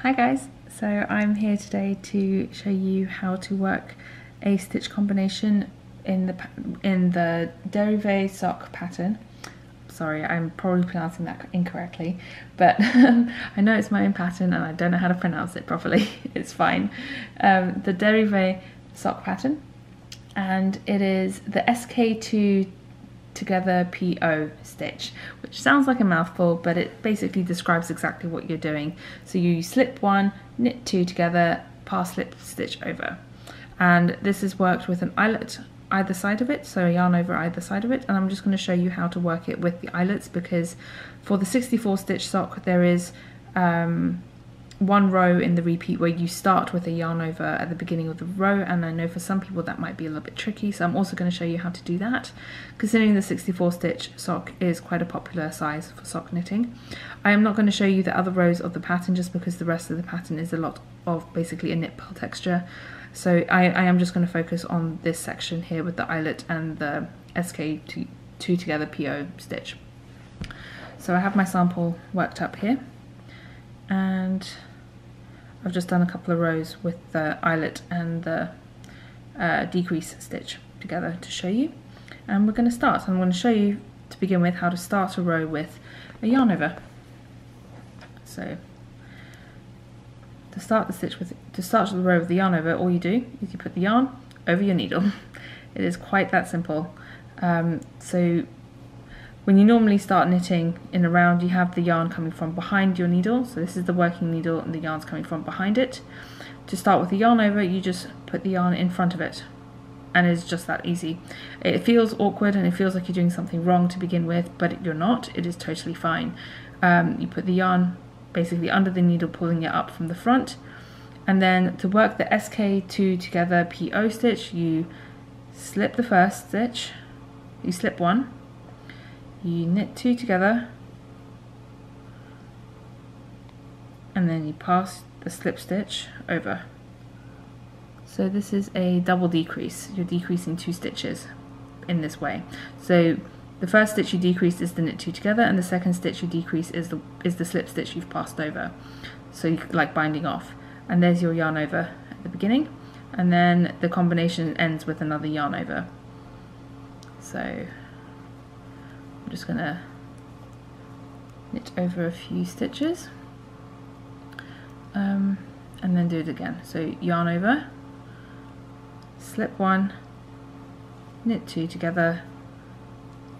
Hi guys, so I'm here today to show you how to work a stitch combination in the derivé sock pattern. Sorry, I'm probably pronouncing that incorrectly, but I know it's my own pattern and I don't know how to pronounce it properly. It's fine. The derivé sock pattern, and it is the SK2togPO stitch, which sounds like a mouthful, but it basically describes exactly what you're doing. So you slip one, knit two together, pass slip stitch over, and this is worked with an eyelet either side of it, so a yarn over either side of it. And I'm just going to show you how to work it with the eyelets, because for the 64 stitch sock there is one row in the repeat where you start with a yarn over at the beginning of the row, and I know for some people that might be a little bit tricky, so I'm also going to show you how to do that, considering the 64 stitch sock is quite a popular size for sock knitting. I am not going to show you the other rows of the pattern just because the rest of the pattern is a lot of basically a knit purl texture, so I am just going to focus on this section here with the eyelet and the SK2togPO stitch. So I have my sample worked up here, and I've just done a couple of rows with the eyelet and the decrease stitch together to show you. And we're going to start. I'm going to show you to begin with how to start a row with a yarn over. So to start the row with the yarn over, all you do is you put the yarn over your needle. It is quite that simple. So when you normally start knitting in a round, you have the yarn coming from behind your needle. So this is the working needle and the yarn's coming from behind it. To start with the yarn over, you just put the yarn in front of it, and it's just that easy. It feels awkward and it feels like you're doing something wrong to begin with, but you're not. It is totally fine. You put the yarn basically under the needle, pulling it up from the front, and then to work the SK2togPO stitch, you slip the first stitch, you slip one, you knit two together, and then you pass the slip stitch over. So this is a double decrease. You're decreasing two stitches in this way. So the first stitch you decrease is the knit two together, and the second stitch you decrease is the slip stitch you've passed over. So you like binding off. And there's your yarn over at the beginning, and then the combination ends with another yarn over. So I'm just going to knit over a few stitches, and then do it again. So yarn over, slip one, knit two together,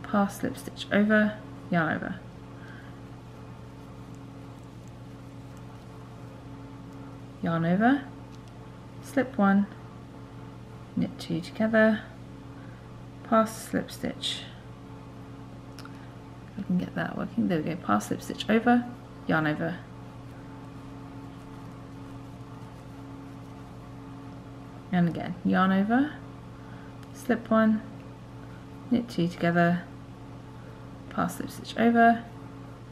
pass slip stitch over, yarn over. Yarn over, slip one, knit two together, pass slip stitch. I can get that working. There we go. Pass slip stitch over, yarn over. And again, yarn over, slip one, knit two together, pass slip stitch over,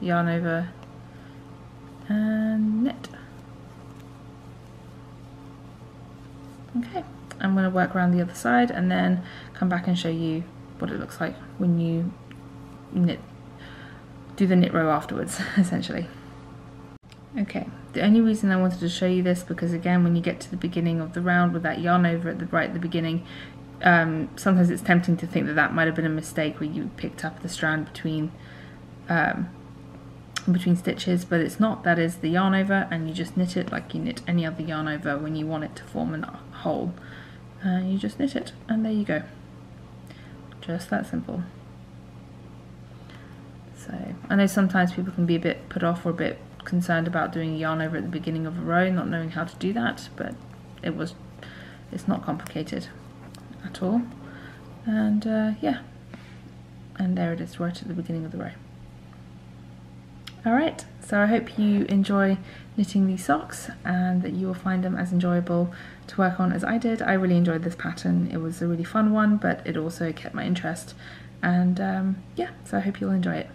yarn over, and knit. Okay, I'm going to work around the other side and then come back and show you what it looks like when you do the knit row afterwards, essentially. Okay, the only reason I wanted to show you this, because again, when you get to the beginning of the round with that yarn over right at the beginning, sometimes it's tempting to think that that might have been a mistake where you picked up the strand between stitches, but it's not. That is the yarn over, and you just knit it like you knit any other yarn over when you want it to form a hole. You just knit it, and there you go. Just that simple. So I know sometimes people can be a bit put off or a bit concerned about doing a yarn over at the beginning of a row, not knowing how to do that, but it's not complicated at all. And yeah, and there it is right at the beginning of the row. Alright, so I hope you enjoy knitting these socks and that you will find them as enjoyable to work on as I did. I really enjoyed this pattern. It was a really fun one, but it also kept my interest, and yeah, so I hope you'll enjoy it.